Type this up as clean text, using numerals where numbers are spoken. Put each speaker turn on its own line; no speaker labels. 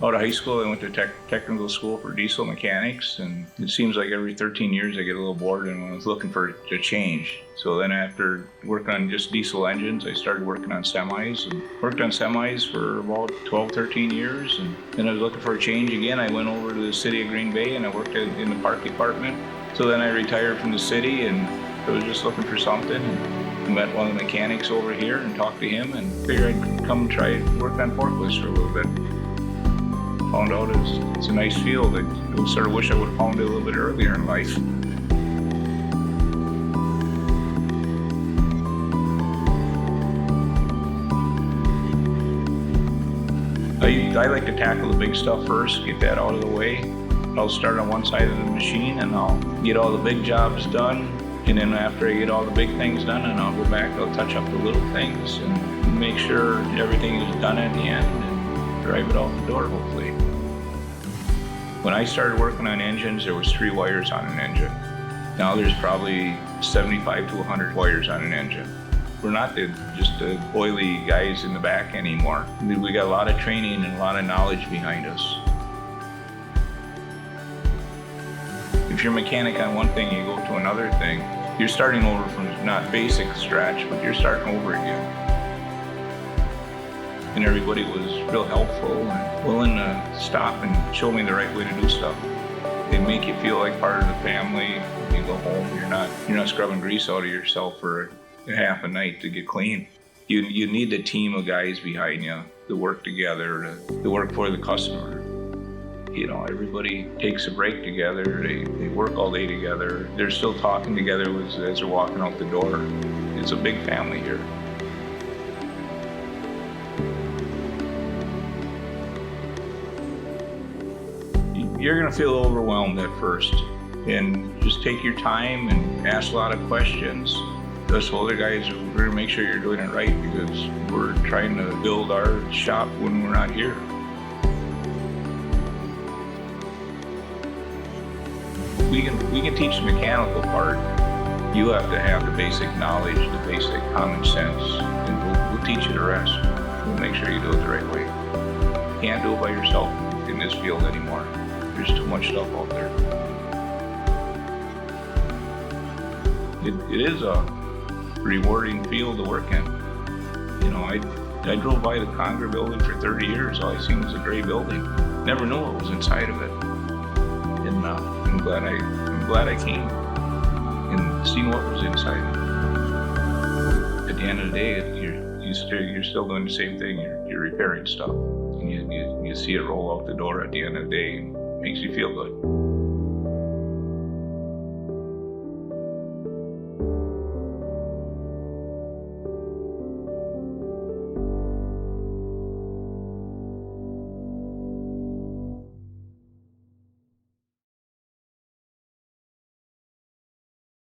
Out of high school, I went to technical school for diesel mechanics, and it seems like every 13 years I get a little bored and I was looking for a change. So then after working on just diesel engines, I started working on semis and worked on semis for about 12, 13 years. And then I was looking for a change again. I went over to the city of Green Bay and I worked in the park department. So then I retired from the city and I was just looking for something. And met one of the mechanics over here and talked to him and figured I'd come try work on forklifts for a little bit. Found out it's a nice field. I sort of wish I would have found it a little bit earlier in life. I like to tackle the big stuff first, get that out of the way. I'll start on one side of the machine and I'll get all the big jobs done. And then after I get all the big things done, and I'll go back, I'll touch up the little things and make sure everything is done at the end and drive it out the door, hopefully. When I started working on engines, there was 3 wires on an engine. Now there's probably 75 to 100 wires on an engine. We're not just the oily guys in the back anymore. We got a lot of training and a lot of knowledge behind us. If you're a mechanic on one thing, you go to another thing, you're starting over from not basic scratch, but you're starting over again. And everybody was real helpful and willing to stop and show me the right way to do stuff. They make you feel like part of the family. When you go home, you're not scrubbing grease out of yourself for a half a night to get clean. You need a team of guys behind you to work together, to work for the customer. You know, everybody takes a break together. They work all day together. They're still talking together as they're walking out the door. It's a big family here. You're gonna feel overwhelmed at first, and just take your time and ask a lot of questions. Us older guys, we're gonna make sure you're doing it right because we're trying to build our shop when we're not here. We can teach the mechanical part. You have to have the basic knowledge, the basic common sense, and we'll teach you the rest. We'll make sure you do it the right way. You can't do it by yourself in this field anymore. There's too much stuff out there. It is a rewarding field to work in. You know, I drove by the Conger building for 30 years. All I seen was a gray building. Never knew what was inside of it. And I'm glad I came and seen what was inside. At the end of the day, you're still doing the same thing. You're repairing stuff, and you see it roll out the door at the end of the day. It makes you feel good.